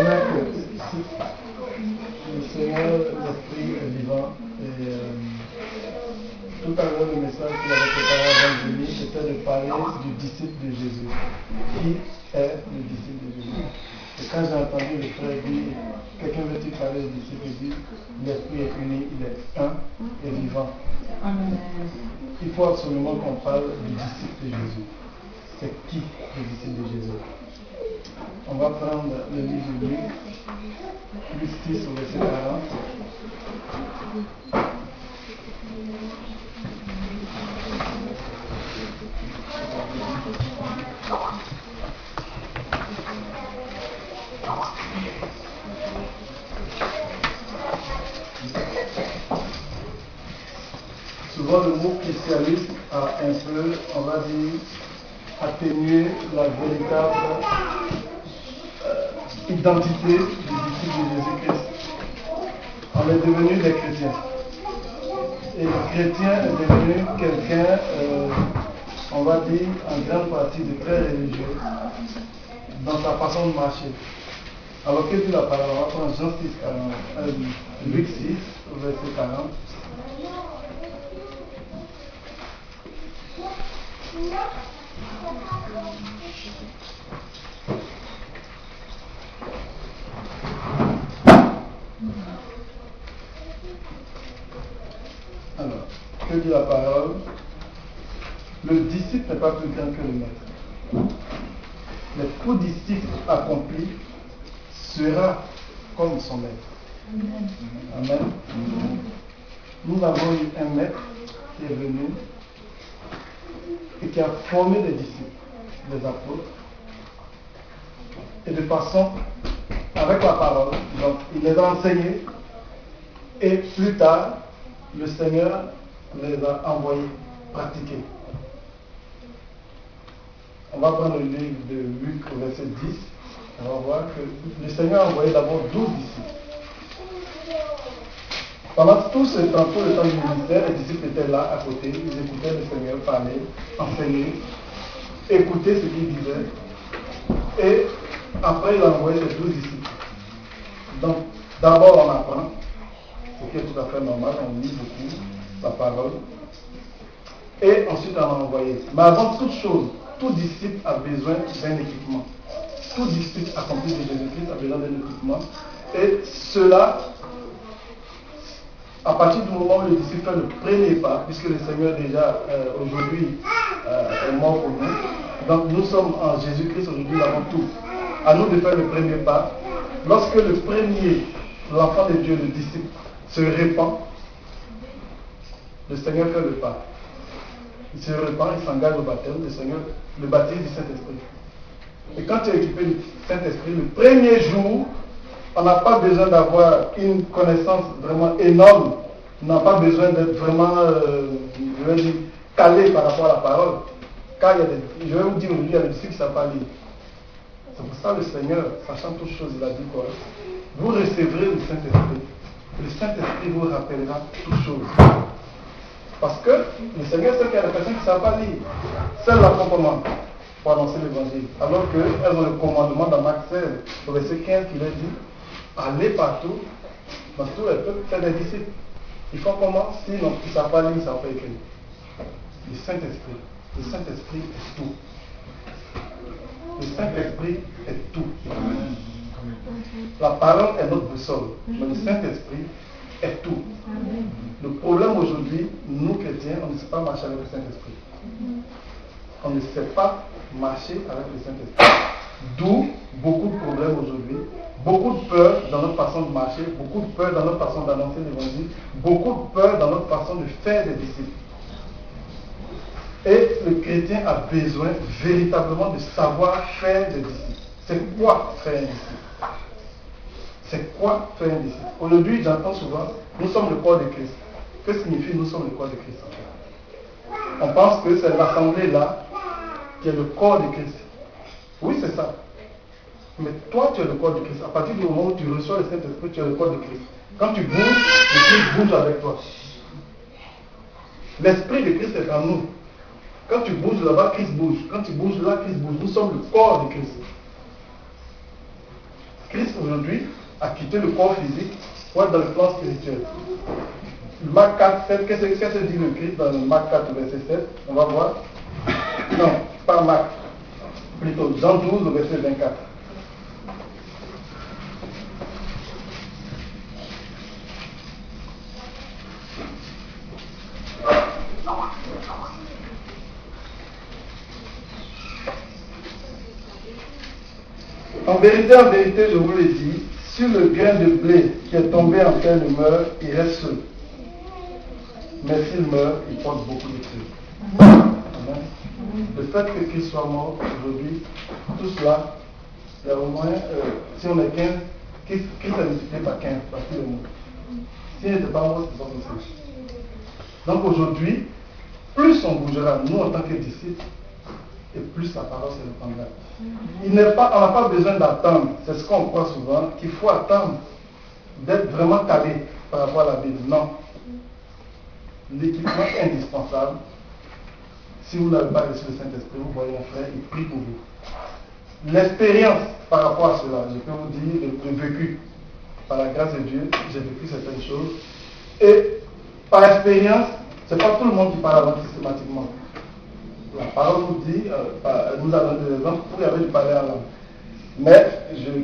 connaît que le Seigneur, l'Esprit est vivant. Et tout à l'heure, le message qu'il avait préparé avant de venir, c'était de parler du disciple de Jésus. Qui est le disciple de Jésus? Et quand j'ai entendu le frère dire, quelqu'un veut-il parler du disciple, il dit, l'Esprit est uni, il est un et vivant. Amen. Il faut absolument qu'on parle du disciple de Jésus. C'est qui le disciple de Jésus? On va prendre le livre de Luc, Luc 6 au verset 40. Souvent le mot christianisme a un peu, on va dire, atténué la véritable identité du disciple de Jésus-Christ. On est devenu des chrétiens. Et le chrétien est devenu quelqu'un, on va dire, en grande partie de très religieux dans sa façon de marcher. Alors que dit la parole? On va prendre Jean 6, 40, Luc 6, verset 40. Alors, que dit la parole? Le disciple n'est pas plus grand que le maître. Mais tout disciple accompli sera comme son maître. Amen. Amen. Nous avons eu un maître qui est venu et qui a formé des disciples, des apôtres, et de façon, avec la parole, donc il les a enseignés, et plus tard, le Seigneur les a envoyés pratiquer. On va prendre le livre de Luc au verset 10, on va voir que le Seigneur a envoyé d'abord 12 disciples. Pendant tout le temps du ministère, les disciples étaient là à côté, ils écoutaient le Seigneur parler, enseigner, écouter ce qu'il disait. Et après, il a envoyé les 12 disciples. Donc, d'abord, on apprend, ce qui est tout à fait normal, on lit beaucoup la parole. Et ensuite, on a envoyé. Mais avant toute chose, tout disciple a besoin d'un équipement. Tout disciple accompli de Jésus-Christ a besoin d'un équipement. Et cela, à partir du moment où le disciple fait le premier pas, puisque le Seigneur déjà aujourd'hui est mort pour nous, donc nous sommes en Jésus-Christ aujourd'hui, nous avons tout. À nous de faire le premier pas. Lorsque le premier, l'enfant de Dieu, le disciple, se répand, le Seigneur fait le pas. Il se répand, il s'engage au baptême, le Seigneur, le baptême du Saint-Esprit. Et quand tu es équipé du Saint-Esprit, le premier jour, on n'a pas besoin d'avoir une connaissance vraiment énorme. On n'a pas besoin d'être vraiment, je vais dire, calé par rapport à la parole. Car je vais vous dire aujourd'hui, il y a des disciples qui ne savent pas lire. C'est pour ça que le Seigneur, sachant toutes choses, il a dit quoi? Vous recevrez le Saint-Esprit. Le Saint-Esprit vous rappellera toutes choses. Parce que le Seigneur sait qu'il y a des personnes qui ne savent pas lire. Seule la commande pour annoncer l'évangile. Alors qu'elles ont le commandement dans Marc 16, au verset 15, qui leur dit allez partout, dans tous les peuples, faire des disciples. Ils font comment? Sinon, ils ne savent pas lire, ils ne savent pas écrire. Le Saint-Esprit. Le Saint-Esprit est tout. Le Saint-Esprit est tout. La parole est notre boussole. Mais le Saint-Esprit est tout. Le problème aujourd'hui, nous chrétiens, on ne sait pas marcher avec le Saint-Esprit. On ne sait pas marcher avec le Saint-Esprit. D'où beaucoup de problèmes aujourd'hui, beaucoup de peur dans notre façon de marcher, beaucoup de peur dans notre façon d'annoncer l'évangile, beaucoup de peur dans notre façon de faire des disciples. Et le chrétien a besoin véritablement de savoir faire des disciples. C'est quoi faire un disciple? C'est quoi faire un disciple? Aujourd'hui, j'entends souvent, nous sommes le corps de Christ. Que signifie nous sommes le corps de Christ? On pense que c'est l'assemblée là qui est le corps de Christ. Oui, c'est ça. Mais toi, tu es le corps de Christ. À partir du moment où tu reçois le Saint-Esprit, tu es le corps de Christ. Quand tu bouges, le Christ bouge avec toi. L'Esprit de Christ est en nous. Quand tu bouges là-bas, Christ bouge. Quand tu bouges là, Christ bouge. Nous sommes le corps de Christ. Christ aujourd'hui a quitté le corps physique pour être dans le plan spirituel. Marc 4, 7, qu'est-ce que dit le Christ dans Marc 4, verset 7? On va voir. Non, pas Marc. Plutôt Jean 12, verset 24. En vérité, je vous le dis, sur le grain de blé qui est tombé en terre et meurt, il reste seul. Mais s'il meurt, il porte beaucoup de fruits. Le fait que Christ soit mort aujourd'hui, tout cela, il y a au moins, si on est 15, Christ a multiplié par 15, parce qu'il est mort. S'il n'était pas mort, c'est pas possible. Donc aujourd'hui, plus on bougera, nous en tant que disciples, et plus sa parole se répandra. On n'a pas besoin d'attendre, c'est ce qu'on croit souvent, qu'il faut attendre d'être vraiment calé par rapport à la Bible. Non. L'équipement est indispensable. Si vous n'avez pas reçu le Saint-Esprit, vous voyez un frère, il prie pour vous. L'expérience par rapport à cela, je peux vous dire, le vécu. Par la grâce de Dieu, j'ai vécu certaines choses. Et par expérience, ce n'est pas tout le monde qui parle à langue systématiquement. La parole nous dit, nous avons des exemples pour y avoir du parler en langue. Mais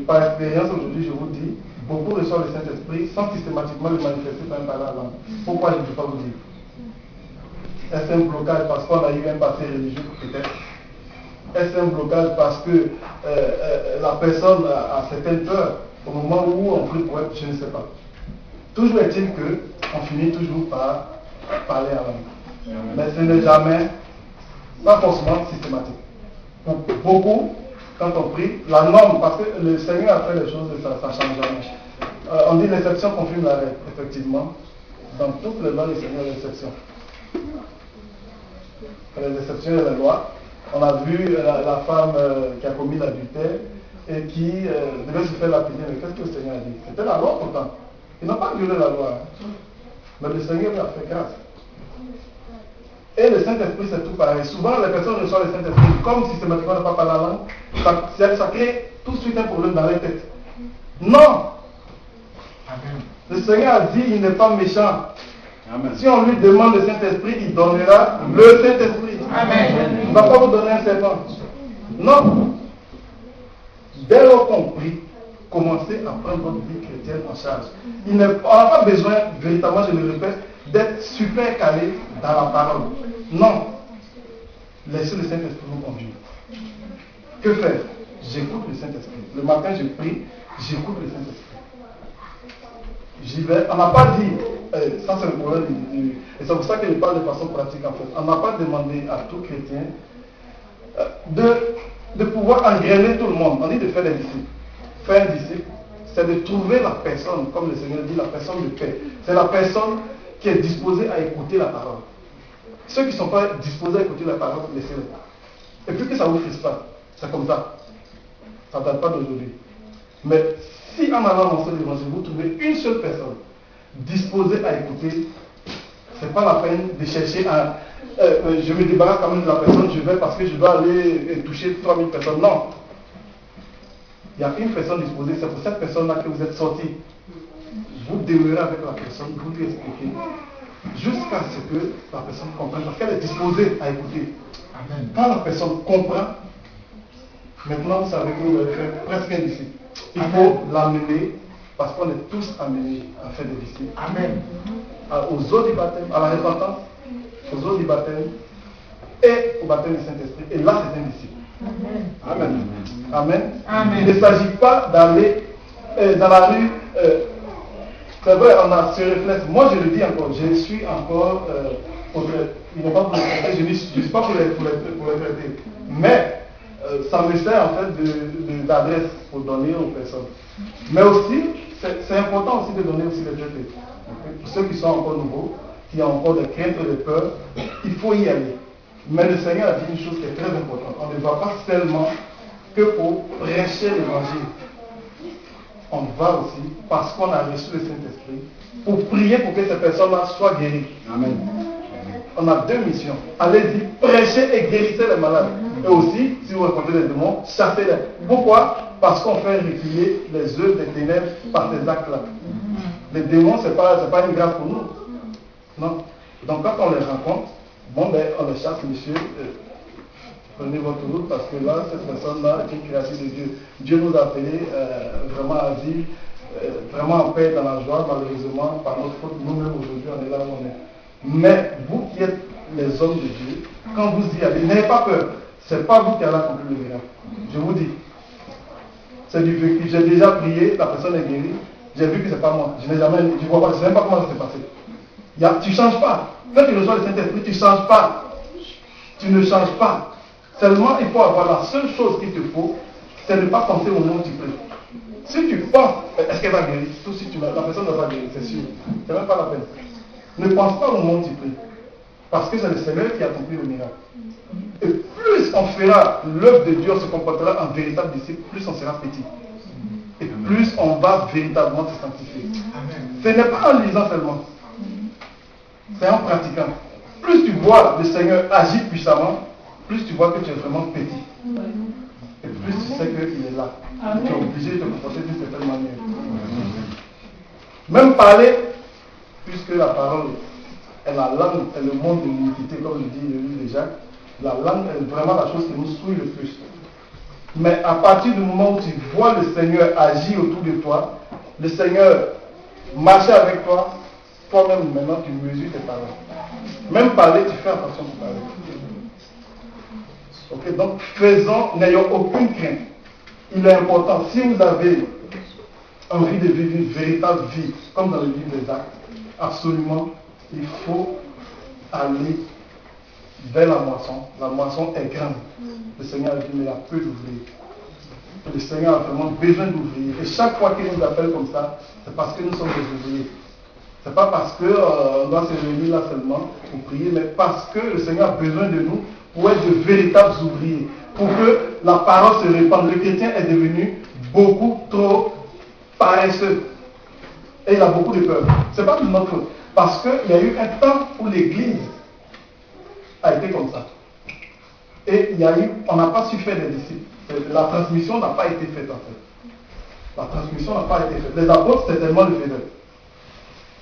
par expérience, aujourd'hui, je vous dis, beaucoup reçoivent le Saint-Esprit sans systématiquement le manifester par un parler en langue. Pourquoi je ne peux pas vous dire? Est-ce un blocage parce qu'on a eu un passé religieux peut-être? Est-ce un blocage parce que la personne a certaines peurs au moment où on prie pour être? Je ne sais pas. Toujours est-il qu'on finit toujours par parler en langue. Mais ce n'est jamais, pas forcément systématique. Pour beaucoup, quand on prie, la norme, parce que le Seigneur a fait les choses et ça ne change jamais. On dit l'exception confirme la règle, effectivement. Dans toutes les lois, le Seigneur a l'exception. Les exceptions de la loi. On a vu la femme qui a commis l'adultère et qui devait se faire lapider. Mais qu'est-ce que le Seigneur a dit? C'était la loi pourtant. Il n'a pas violé la loi. Mais le Seigneur lui a fait grâce. Et le Saint-Esprit, c'est tout pareil. Souvent, les personnes reçoivent le Saint-Esprit, comme systématiquement on ne parle pas la langue, ça crée tout de suite un problème dans leur tête. Non! Le Seigneur a dit, il n'est pas méchant. Amen. Si on lui demande le Saint-Esprit, il donnera le Saint-Esprit. Amen. Il ne va pas vous donner un serpent. Non. Dès lors qu'on prie, commencez à prendre votre vie chrétienne en charge. On n'a pas besoin, véritablement, je le répète, d'être super calé dans la parole. Non. Laissez le Saint-Esprit vous conduire. Que faire? J'écoute le Saint-Esprit. Le matin, je prie, j'écoute le Saint-Esprit. J'y vais. On n'a pas dit, ça c'est le problème, et c'est pour ça que je parle de façon pratique en fait. On n'a pas demandé à tout chrétien de pouvoir engrainer tout le monde. On dit de faire des disciples. Faire un disciple, c'est de trouver la personne, comme le Seigneur dit, la personne de paix. C'est la personne qui est disposée à écouter la parole. Ceux qui ne sont pas disposés à écouter la parole, laissez-les. Et puis que ça ne vous frisse pas. C'est comme ça. Ça ne date pas d'aujourd'hui. Mais si en allant annoncer l'évangile, vous trouvez une seule personne disposée à écouter, ce n'est pas la peine de chercher à... je me débarrasse quand même de la personne, je vais parce que je dois aller toucher 3000 personnes. Non. Il y a une personne disposée, c'est pour cette personne-là que vous êtes sortis. Vous demeurez avec la personne, vous lui expliquez, jusqu'à ce que la personne comprenne, parce qu'elle est disposée à écouter. Amen. Quand la personne comprend, maintenant vous savez que vous avez fait presque un disciple. Il faut l'amener, parce qu'on est tous amenés à faire des disciples. Amen. Aux eaux du baptême, à la repentance, aux eaux du baptême et au baptême du Saint-Esprit. Et là, c'est un disciple. Amen. Amen. Amen. Il ne s'agit pas d'aller dans la rue. C'est vrai, on a ce réflexe. Moi, je le dis encore, je suis encore. Il n'est pas pour les traiter, je ne suis pas pour les traiter. Mais ça me sert en fait d'adresse pour donner aux personnes. Mais aussi, c'est important aussi de donner aussi des traités. Pour ceux qui sont encore nouveaux, qui ont encore des craintes et des peurs, il faut y aller. Mais le Seigneur a dit une chose qui est très importante. On ne va pas seulement que pour prêcher l'évangile. On va aussi, parce qu'on a reçu le Saint-Esprit, pour prier pour que ces personnes-là soient guéries. Amen. On a deux missions. Allez-y, prêchez et guérissez les malades. Et aussi, si vous rencontrez des démons, chassez-les. Pourquoi? Parce qu'on fait reculer les œuvres des ténèbres par ces actes-là. Les démons, ce n'est pas une grâce pour nous. Non. Donc quand on les rencontre, bon ben on les chasse, monsieur, prenez votre route parce que là, cette personne-là est une créature de Dieu. Dieu nous a appelés vraiment à vivre, vraiment en paix dans la joie, malheureusement, par notre faute, nous-mêmes aujourd'hui, on est là où on est. Mais vous qui êtes les hommes de Dieu, quand vous y allez, n'ayez pas peur. Ce n'est pas vous qui allez accomplir le miracle. Je vous dis. C'est du vécu. J'ai déjà prié, la personne est guérie. J'ai vu que ce n'est pas moi. Je ne vois pas, je ne sais même pas comment ça s'est passé. Tu ne changes pas. Quand tu reçois le Saint-Esprit, tu ne changes pas. Tu ne changes pas. Seulement, il faut avoir la seule chose qu'il te faut, c'est ne pas penser au moment où tu pries. Si tu penses, est-ce qu'elle va guérir? Tout si tu la personne ne va pas guérir, c'est sûr. Ce n'est même pas la peine. Ne pense pas au moment où tu pries. Parce que c'est le Seigneur qui a accompli le miracle. Et plus on fera l'œuvre de Dieu, on se comportera en véritable disciple, plus on sera petit. Et plus on va véritablement se sanctifier. Ce n'est pas en lisant seulement. C'est en pratiquant. Plus tu vois le Seigneur agir puissamment, plus tu vois que tu es vraiment petit. Et plus tu sais qu'il est là. Tu es obligé de te comporter d'une certaine manière. Même parler, puisque la parole est la langue, est le monde de l'unité, comme le dit le livre de Jacques, la langue est vraiment la chose qui nous souille le plus. Mais à partir du moment où tu vois le Seigneur agir autour de toi, le Seigneur marcher avec toi, toi-même maintenant tu mesures tes paroles. Même parler, tu fais attention pour parler. Ok, donc n'ayons aucune crainte. Il est important, si vous avez envie de vivre une véritable vie, comme dans le livre des Actes, absolument, il faut aller vers la moisson. La moisson est grande. Le Seigneur a dit, mais il y a peu d'ouvriers. Le Seigneur a vraiment besoin d'ouvriers. Et chaque fois qu'il nous appelle comme ça, c'est parce que nous sommes des ouvriers. Ce n'est pas parce qu'on doit se réunir là seulement pour prier, mais parce que le Seigneur a besoin de nous pour être de véritables ouvriers. Pour que la parole se répande. Le chrétien est devenu beaucoup trop paresseux. Et il a beaucoup de peur. Ce n'est pas de notre faute. Parce qu'il y a eu un temps où l'Église a été comme ça. Et on n'a pas su faire des disciples. La transmission n'a pas été faite en fait. La transmission n'a pas été faite. Les apôtres certainement le faisaient.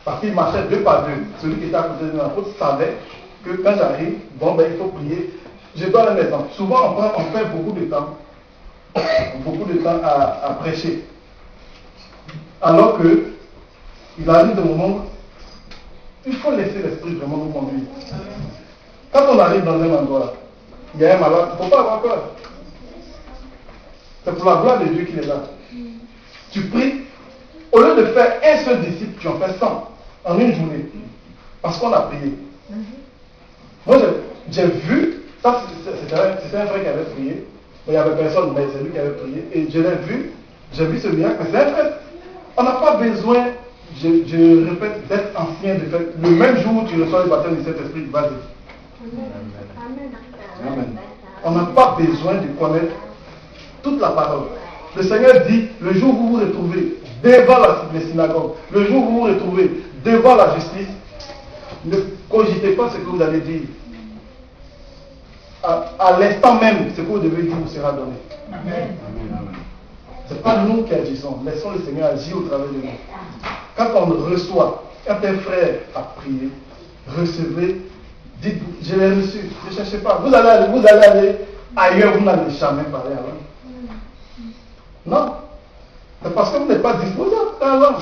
Parce qu'ils marchaient deux par deux. Celui qui était à côté de l'apôtre savait que quand j'arrive, il faut prier. Je donne un exemple. Souvent on perd beaucoup de temps à prêcher. Alors que il arrive des moments où il faut laisser l'esprit vraiment nous conduire. Quand on arrive dans un endroit, il y a un malade, il ne faut pas avoir peur. C'est pour la gloire de Dieu qu'il est là. Tu pries, au lieu de faire un seul disciple, tu en fais 100 en une journée. Parce qu'on a prié. Moi, j'ai vu, ça c'était un frère qui avait prié, mais il n'y avait personne, mais c'est lui qui avait prié. Et je l'ai vu, j'ai vu ce miracle, mais c'est un frère. On n'a pas besoin, je répète, d'être ancien, de faire. Le même jour où tu reçois le baptême du Saint-Esprit, vas-y. Amen. On n'a pas besoin de connaître toute la parole. Le Seigneur dit, le jour où vous vous retrouvez devant les synagogues, le jour où vous vous retrouvez devant la justice, ne cogitez pas ce que vous allez dire. À l'instant même, ce que vous devez dire vous sera donné. Ce n'est pas nous qui agissons, laissons le Seigneur agir au travers de nous. Quand on reçoit, quand un frère a prié, recevez, dites, je l'ai reçu, ne cherchez pas. Vous allez aller ailleurs, vous n'allez jamais parler à l'homme. Non. C'est parce que vous n'êtes pas disposé à la langue.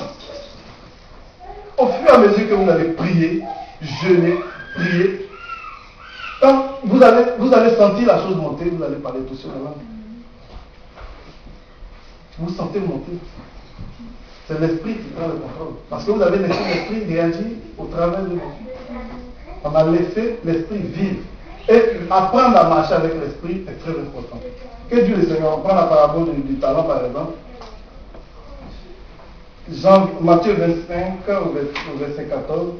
Au fur et à mesure que vous allez prier, jeûner, prier, quand vous allez sentir la chose monter, vous allez parler tout sur la langue. Vous sentez monter. C'est l'esprit qui prend le contrôle. Parce que vous avez laissé l'esprit réagir au travers de vous. On a laissé l'esprit vivre. Et apprendre à marcher avec l'esprit est très important. Que Dieu le Seigneur, on prend la parabole du talent par exemple. Matthieu 25 au verset 14.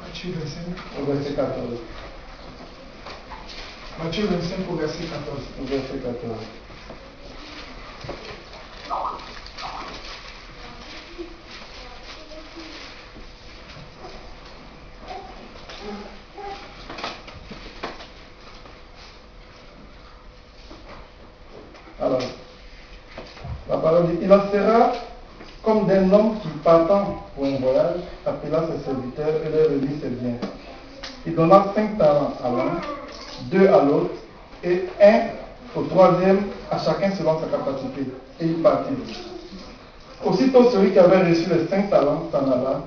Matthieu 25 au verset 14. Matthieu 25 au verset 14. Au verset 14. dit, il en sera comme d'un homme qui partant pour un voyage, appela ses serviteurs et leur remit ses biens. Il donna 5 talents à l'un, 2 à l'autre, et 1 au troisième, à chacun selon sa capacité. Et il partit. Aussitôt celui qui avait reçu les 5 talents s'en alla,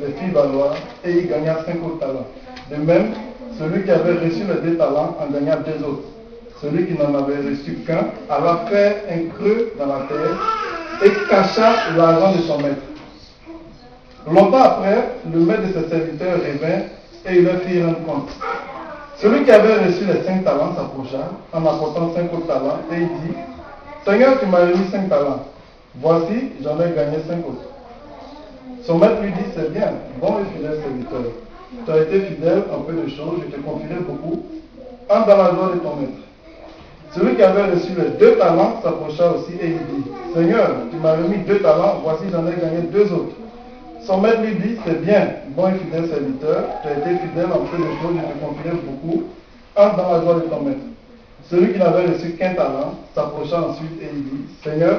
les fit valoir, et il gagna 5 autres talents. De même, celui qui avait reçu les 2 talents en gagna 2 autres. Celui qui n'en avait reçu qu'un alla faire un creux dans la terre et cacha l'argent de son maître. Longtemps après, le maître de ses serviteurs revint et il leur fit rendre compte. Celui qui avait reçu les 5 talents s'approcha en apportant 5 autres talents et il dit, Seigneur, tu m'as remis 5 talents. Voici, j'en ai gagné 5 autres. Son maître lui dit, c'est bien, bon et fidèle serviteur. Tu as été fidèle en peu de choses, je te confierai beaucoup. Entre dans la joie de ton maître. Celui qui avait reçu les 2 talents s'approcha aussi et il dit, Seigneur, tu m'as remis 2 talents, voici j'en ai gagné 2 autres. Son maître lui dit, c'est bien, bon et fidèle serviteur, tu as été fidèle en peu de choses, je te confierai beaucoup. Entre dans la joie de ton maître. Celui qui n'avait reçu qu'un talent s'approcha ensuite et il dit, Seigneur,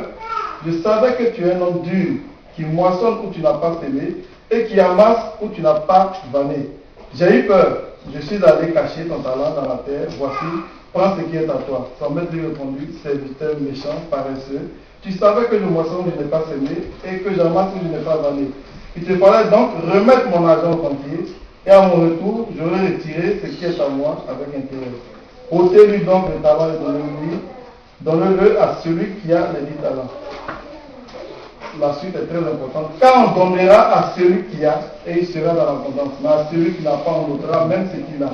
je savais que tu es un homme dur, qui moissonne où tu n'as pas semé et qui amasse où tu n'as pas vanné. J'ai eu peur, je suis allé cacher ton talent dans la terre, voici, prends ce qui est à toi. Son maître lui répondit, serviteur méchant, paresseux, tu savais que je moissonne où je n'ai pas semé et que j'amasse où je n'ai pas vanné. Il te fallait donc remettre mon argent au comptier et à mon retour, j'aurais retiré ce qui est à moi avec intérêt. Ôtez-lui donc le talent et donnez-le à celui qui a les 10 talents. La suite est très importante. Car on donnera à celui qui a et il sera dans l'abondance, mais à celui qui n'a pas, on ôtera même ce qu'il a.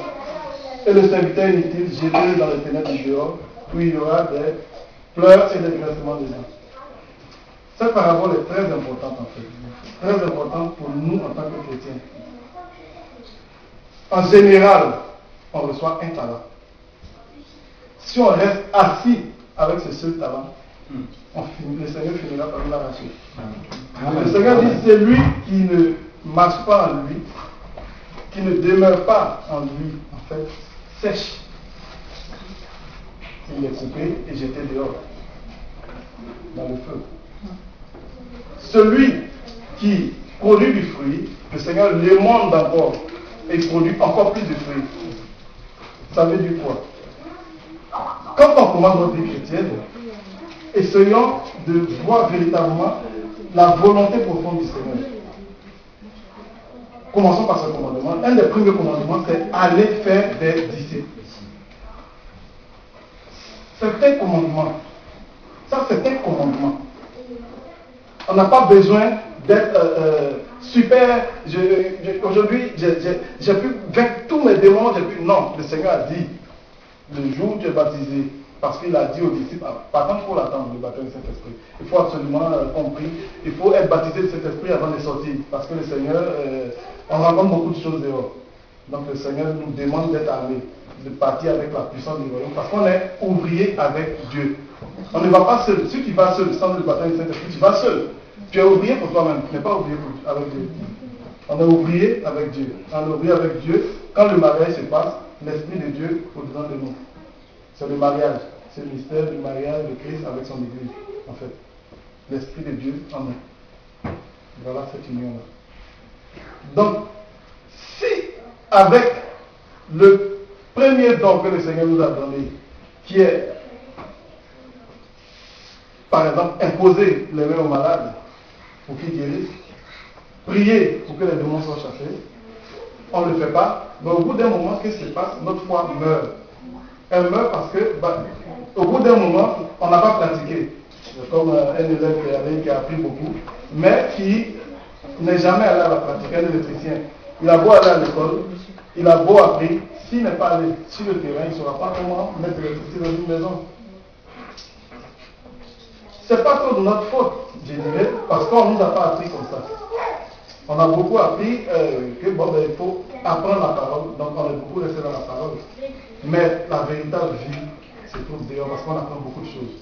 Et le serviteur inutile, jeté dans les ténèbres du dehors, où il y aura des pleurs et des grincements de dents. Cette parabole est très importante en fait. Très importante pour nous en tant que chrétiens. En général, on reçoit un talent. Si on reste assis avec ce seul talent, le Seigneur finira par nous l'arracher. Le Seigneur dit, c'est lui qui ne marche pas en lui, qui ne demeure pas en lui, en fait, sèche. Il est coupé et jeté dehors, dans le feu. Celui qui produit du fruit, le Seigneur l'émonde encore et il produit encore plus de fruits. Ça veut dire quoi? Quand on commence notre vie chrétienne, essayons de voir véritablement la volonté profonde du Seigneur. Commençons par ce commandement. Un des premiers commandements, c'est aller faire des disciples. C'est un commandement. Ça, c'est un commandement. On n'a pas besoin d'être super. Aujourd'hui, j'ai pu vaincre tous mes démons. Non, le Seigneur a dit, le jour où tu es baptisé, parce qu'il a dit aux disciples, par contre, il faut l'attendre, le baptême du Saint-Esprit. Il faut absolument compris, il faut être baptisé du Saint-Esprit avant de sortir, parce que le Seigneur, on rencontre beaucoup de choses dehors. Donc le Seigneur nous demande d'être armés, de partir avec la puissance du royaume, parce qu'on est ouvrier avec Dieu. On ne va pas seul. Si tu vas seul, sans le baptême du Saint-Esprit, tu vas seul. Tu es ouvrier pour toi-même, tu n'es pas ouvrier avec Dieu. On est ouvrier avec Dieu. On est ouvrier avec Dieu. Quand le mariage se passe, l'Esprit de Dieu au-dedans de nous. C'est le mariage. C'est le mystère du mariage de Christ avec son Église, en fait. L'Esprit de Dieu en nous. Voilà cette union-là. Donc, si avec le premier don que le Seigneur nous a donné, qui est, par exemple, imposer les mains aux malades pour qu'ils guérissent, prier pour que les démons soient chassés, on ne le fait pas, mais au bout d'un moment, qu'est-ce qui se passe? Notre foi meurt. Elle meurt parce que, au bout d'un moment, on n'a pas pratiqué. Comme un élève qui a appris beaucoup, mais qui n'est jamais allé à la pratique, un électricien. Il a beau aller à l'école, il a beau appris, s'il n'est pas allé sur le terrain, il ne saura pas comment mettre l'électricité dans une maison. Ce n'est pas trop de notre faute, je dirais, parce qu'on ne nous a pas appris comme ça. On a beaucoup appris que il faut apprendre la parole, donc on est beaucoup resté dans la parole. Mais la véritable vie se trouve dehors parce qu'on apprend beaucoup de choses.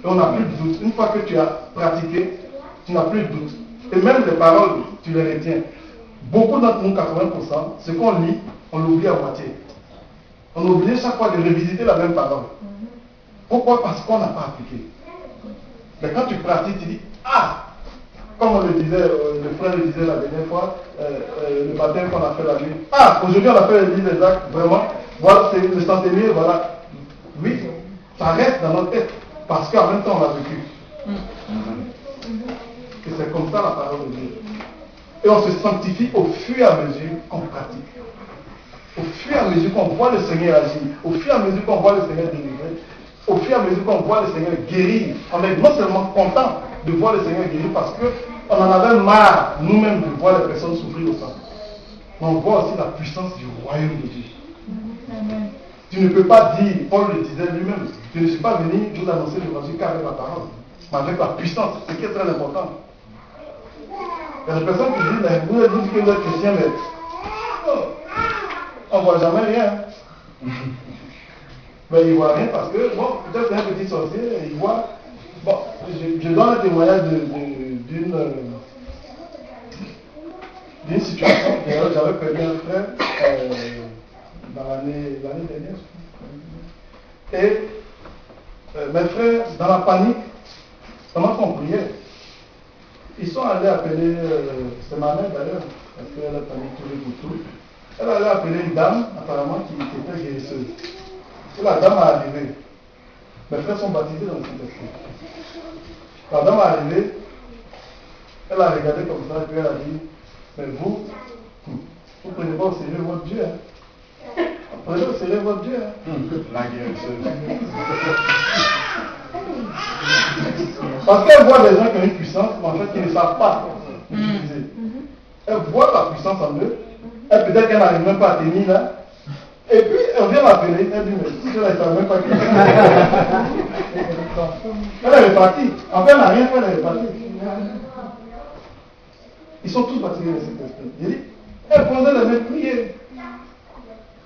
Et on n'a plus de doute. Une fois que tu as pratiqué, tu n'as plus de doute. Et même les paroles, tu les retiens. Beaucoup d'entre nous, 80%, ce qu'on lit, on l'oublie à moitié. On oublie chaque fois de revisiter la même parole. Pourquoi? Parce qu'on n'a pas appliqué. Mais quand tu pratiques, tu dis, ah, comme on le disait, le frère le disait la dernière fois, le matin qu'on a fait la nuit. Ah, aujourd'hui on a fait l'église des actes, vraiment. Voilà, c'est le centenier, voilà. Oui, ça reste dans notre tête. Parce qu'en même temps on l'a vécu. Et c'est comme ça la parole de Dieu. Et on se sanctifie au fur et à mesure qu'on pratique. Au fur et à mesure qu'on voit le Seigneur agir, au fur et à mesure qu'on voit le Seigneur délivrer, au fur et à mesure qu'on voit le Seigneur guérir, on est non seulement content de voir le Seigneur guérir parce qu'on en avait marre nous-mêmes de voir les personnes souffrir au sang. Mais on voit aussi la puissance du royaume de Dieu. Amen. Tu ne peux pas dire, Paul le disait lui-même, je ne suis pas venu vous annoncer l'évangile qu'avec la parole, mais avec la puissance, ce qui est très important. Il y a des personnes qui disent, mais vous dites que vous êtes chrétien, mais on ne voit jamais rien. Mais il ne voit rien parce que, bon, peut-être un petit sorcier, il voit. Bon, je donne un témoignage d'une situation. J'avais perdu un frère dans l'année dernière. Et mes frères, dans la panique, pendant qu'on priait, ils sont allés appeler, c'est ma mère d'ailleurs, parce qu'elle a paniqué pour tout. Elle allait appeler une dame, apparemment, qui était guérisseuse. Et la dame est arrivée. Mes frères sont baptisés dans le Saint-Esprit. La dame est arrivée, elle a regardé comme ça, et puis elle a dit, mais vous prenez pas au sérieux votre Dieu. Hein? Prenez au sérieux votre Dieu. Hein? La guérisseuse. Parce qu'elle voit des gens qui ont une puissance, mais en fait, qui ne savent pas l'utiliser. Elle voit la puissance en eux. Elle peut-être qu'elle n'arrive même pas à tenir là. Et puis, elle vient l'appeler. Elle dit, mais si je ne savais même pas qui elle est repartie. En fait, elle n'a rien fait, elle est repartie. Ils sont tous baptisés dans cet esprit. Il dit, elle posait les mêmes prières.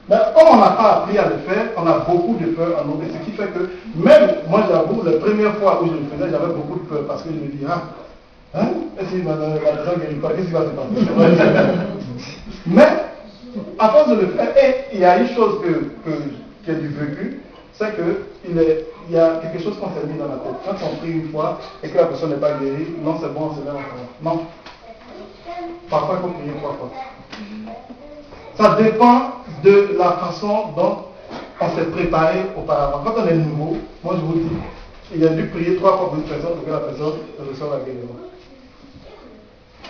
Mais comme on n'a pas appris à le faire, on a beaucoup de peur en nous. Et ce qui fait que, même moi j'avoue, la première fois où je le faisais, j'avais beaucoup de peur parce que je me dis, est-ce que la personne ne guérit pas, qu'est-ce qui va se passer? Mais, à force de le faire, et il y a une chose qui est du vécu, c'est qu'il y a quelque chose qu'on s'est mis dans la tête. Quand on prie une fois et que la personne n'est pas guérie, non c'est bon, c'est bien encore. Non. Parfois il faut prier 3 fois. Ça dépend de la façon dont on s'est préparé auparavant. Quand on est nouveau, moi je vous dis, il a dû prier 3 fois pour une personne pour que la personne reçoive la guérison.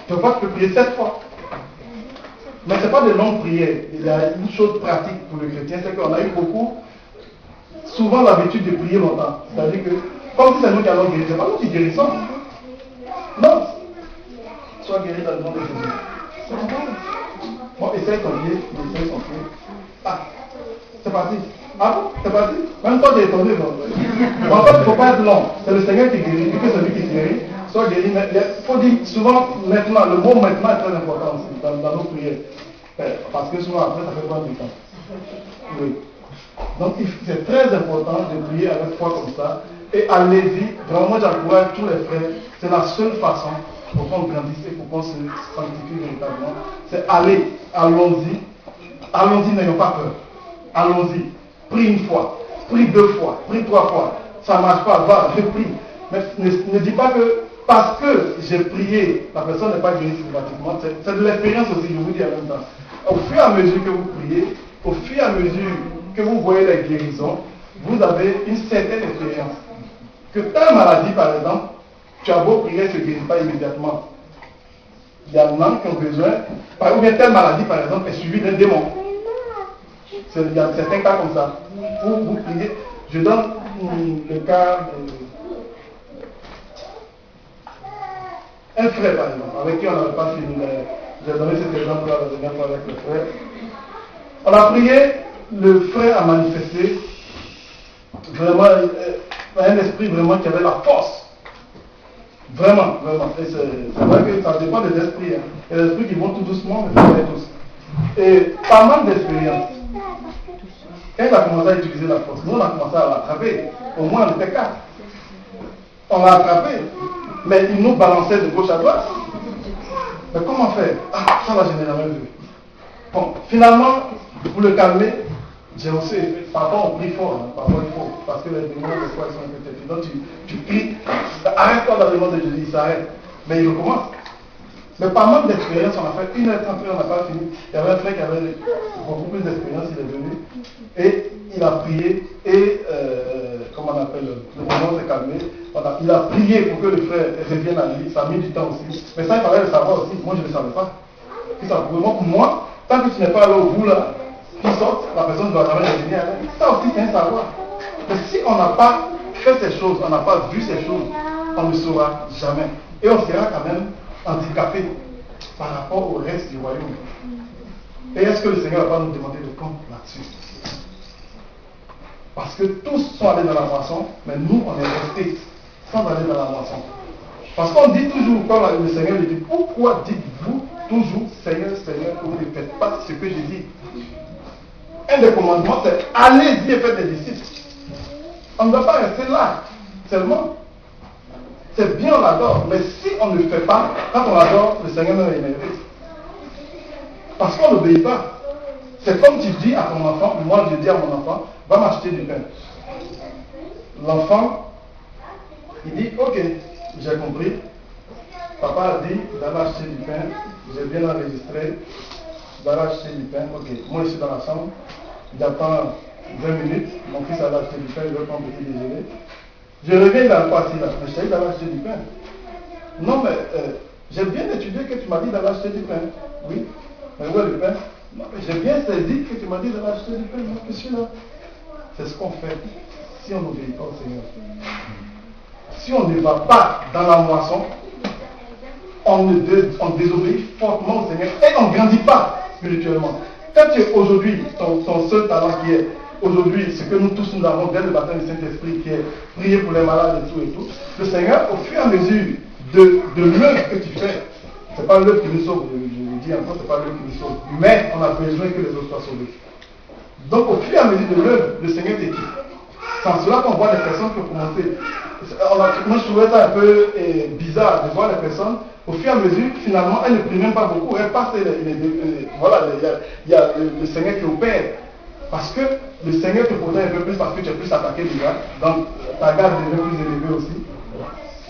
Parfois tu peux prier 7 fois. Mais ce n'est pas de longues prières. Il y a une chose pratique pour le chrétien, c'est qu'on a eu souvent l'habitude de prier longtemps. C'est-à-dire que, comme si c'est nous qui allons guérir, ce n'est pas nous qui guérissons. Non. Sois guéri dans le nom de Jésus. Bon, essaye ton pied, essaye son pied. Ah, c'est parti. Ah bon, c'est parti. Même toi, tu es étonné. En fait, il ne faut pas être long. C'est le Seigneur qui guérit, et que celui qui guérit soit guéri. Mais il faut dire souvent maintenant, le mot maintenant est très important aussi dans nos prières. Parce que souvent après, ça fait prendre du temps. Oui. Donc, c'est très important de prier avec foi comme ça. Et allez-y, vraiment, j'encourage tous les frères. C'est la seule façon pour qu'on grandisse et pour qu'on se sanctifie véritablement. C'est aller, allons-y. Allons-y, n'ayons pas peur. Allons-y. Prie une fois, prie 2 fois, prie 3 fois. Ça ne marche pas, va, je prie. Mais ne dis pas que parce que j'ai prié, la personne n'est pas guérie systématiquement. C'est de l'expérience aussi, je vous dis en même temps. Au fur et à mesure que vous priez, au fur et à mesure que vous voyez les guérisons, vous avez une certaine expérience. Que ta maladie, par exemple, tu as beau prier, elle ne se guérit pas immédiatement. Il y en a qui ont besoin, ou bien telle maladie, par exemple, est suivie d'un démon. Il y a certains cas comme ça. Vous priez. Je donne le cas un frère, par exemple, avec qui on n'avait pas fini. J'ai donné cet exemple la dernière fois avec le frère. On a prié, le frère a manifesté vraiment un esprit vraiment qui avait la force. Vraiment, vraiment. Et c'est vrai que ça dépend des esprits. Hein. Il y a des esprits qui vont tout doucement, mais ça va tous. Et pas mal d'expérience. Quand il a commencé à utiliser la force, nous on a commencé à l'attraper. Au moins on était 4. On l'a attrapé. Mais il nous balançait de gauche à droite. Mais comment faire? Ah, ça là je n'ai jamais vu. Bon, finalement, pour le calmer, J'ai aussi, parfois on prie fort, hein, parfois il faut, parce que les démons, des fois, ils sont un peu têtus. Donc tu pries, arrête-toi dans le nom de Jésus, il s'arrête. Mais il recommence. Mais par manque d'expérience, on a fait 1h30, on n'a pas fini. Il y avait un frère qui avait beaucoup plus d'expérience, il est venu. Et il a prié, et comment on appelle, le moment s'est calmé. Il a prié pour que le frère revienne à lui, ça a mis du temps aussi. Mais ça, il fallait le savoir aussi, moi je ne le savais pas. Pour moi, tant que tu n'es pas allé au bout là, qui sortent, la personne ne doit jamais revenir. Ça aussi, c'est un savoir. Mais si on n'a pas fait ces choses, on n'a pas vu ces choses, on ne saura jamais. Et on sera quand même handicapé par rapport au reste du royaume. Et est-ce que le Seigneur va nous demander de compte là-dessus? Parce que tous sont allés dans la moisson, mais nous, on est restés sans aller dans la moisson. Parce qu'on dit toujours, comme le Seigneur le dit, pourquoi dites-vous toujours Seigneur, Seigneur, que vous ne faites pas ce que j'ai dit? Un des commandements, c'est allez-y et faites des disciples. On ne doit pas rester là seulement. C'est bien, on l'adore, mais si on ne le fait pas, quand on l'adore, le Seigneur nous énervé. Parce qu'on n'obéit pas. C'est comme tu dis à ton enfant, moi je dis à mon enfant, va m'acheter du pain. L'enfant, il dit, ok, j'ai compris. Papa a dit d'aller acheter du pain, j'ai bien enregistré, d'aller acheter du pain, ok. Moi je suis dans la chambre, j'attends 20 minutes, mon fils a acheté du pain, il veut prendre un petit déjeuner. Je reviens dans le passé là, mais je t'ai dit d'aller acheter du pain. Non mais, j'ai bien étudié que tu m'as dit d'aller acheter du pain. Oui, mais où est le pain? Non mais j'ai bien saisi que tu m'as dit d'aller acheter du pain, moi je suis là. C'est ce qu'on fait si on n'obéit pas au Seigneur. Si on ne va pas dans la moisson, on désobéit fortement au Seigneur et on ne grandit pas spirituellement. Quand tu es aujourd'hui, ton seul talent qui est aujourd'hui, ce que nous tous nous avons dès le baptême du Saint-Esprit, qui est prier pour les malades et tout, le Seigneur, au fur et à mesure de l'œuvre que tu fais, ce n'est pas l'œuvre qui nous sauve, je vous dis encore, ce n'est pas l'œuvre qui nous sauve, mais on a besoin que les autres soient sauvés. Donc au fur et à mesure de l'œuvre, le Seigneur t'équipe. C'est en cela qu'on voit les personnes qui ont commencé. Moi je trouvais ça un peu bizarre de voir les personnes, au fur et à mesure, finalement, elles ne prient même pas beaucoup, elles passent voilà, il y a le Seigneur qui opère. Parce que le Seigneur te protège un peu plus parce que tu es plus attaqué déjà, donc ta garde devient plus élevée aussi.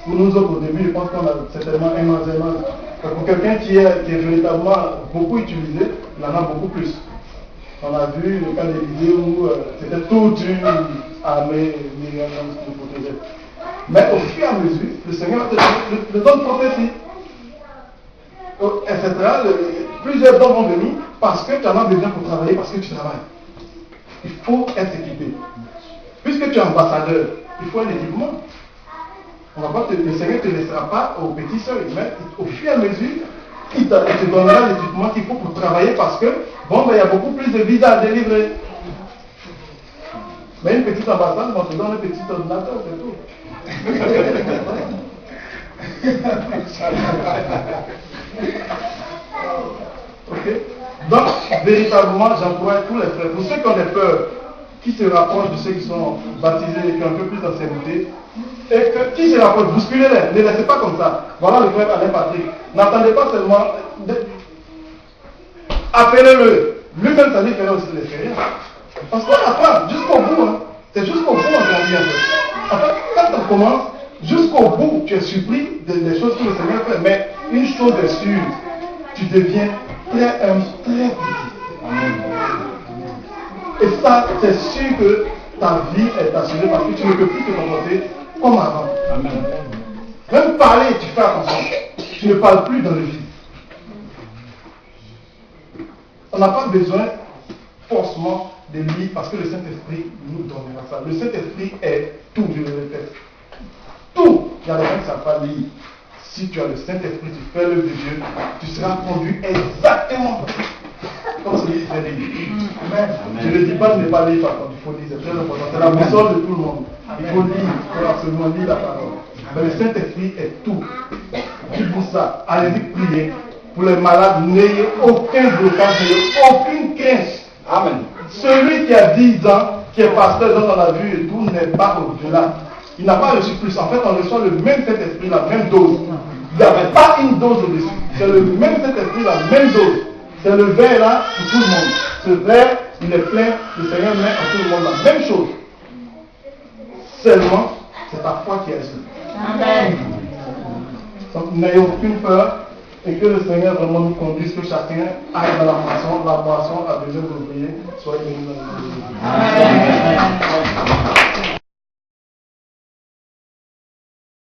Pour nous autres au début, je pense qu'on a certainement un enseignement. Pour quelqu'un qui est véritablement beaucoup utilisé, il en a beaucoup plus. On a vu le cas des vidéos où c'était toute une armée qui protégeait. Mais au fur et à mesure, le Seigneur te donne prophétie, etc. Plusieurs dons vont venir parce que tu en as besoin pour travailler, parce que tu travailles. Il faut être équipé. Puisque tu es ambassadeur, il faut un équipement. Le Seigneur ne te laissera pas au petit seuil, mais au fur et à mesure, il te donnera l'équipement qu'il faut pour travailler parce que, bon, ben, il y a beaucoup plus de visas à délivrer. Mais une petite ambassade, on te donne un petit ordinateur, c'est tout. Ok? Donc, véritablement, j'encourage tous les frères, pour ceux qui ont des peurs, qui se rapprochent de ceux qui sont baptisés et qui ont un peu plus d'ancienneté, et que qui se rapprochent, bousculez-les, ne laissez pas comme ça. Voilà le frère Alain Patrick. N'attendez pas seulement. Appelez-le. Lui-même, ça lui fera aussi l'expérience. Parce qu'on apprend jusqu'au bout. Hein. C'est jusqu'au bout on grandit en fait. En fait, quand on commence, jusqu'au bout, tu es surpris des choses que le Seigneur fait. Mais une chose est sûre, tu deviens très humble, très petit. Et ça, c'est sûr que ta vie est assurée parce que tu ne peux plus te comporter comme avant. Amen. Même parler, tu fais attention. Tu ne parles plus dans le vide. On n'a pas besoin forcément de lire parce que le Saint-Esprit nous donnera ça. Le Saint-Esprit est tout, je le répète. Tout. Il y a des gens qui ne savent pas lire. Si tu as le Saint-Esprit, tu fais l'œuvre de Dieu, tu seras conduit exactement comme celui qui fait lire. Je ne dis pas de ne pas lire par contre, il faut lire, c'est très important. C'est la boussole de tout le monde. Il faut lire, il faut absolument lire la parole. Mais le Saint-Esprit est tout. C'est pour ça, allez-y prier. Pour les malades, n'ayez aucun blocage, n'ayez aucune crainte. Amen. Celui qui a 10 ans, qui est pasteur, dont on a vu et tout, n'est pas au-delà. Il n'a pas reçu plus. En fait, on reçoit le même Saint-Esprit, la même dose. Il n'y avait pas une dose au-dessus. C'est le même Saint-Esprit, la même dose. C'est le verre là pour tout le monde. Ce verre, il est plein, le Seigneur met à tout le monde la même chose. Seulement, c'est ta foi qui est seule. Amen. Donc, n'ayez aucune peur et que le Seigneur vraiment nous conduise, que chacun aille dans la moisson. La moisson a besoin d'ouvriers. Soyez bénis dans le nom de Jésus. Amen.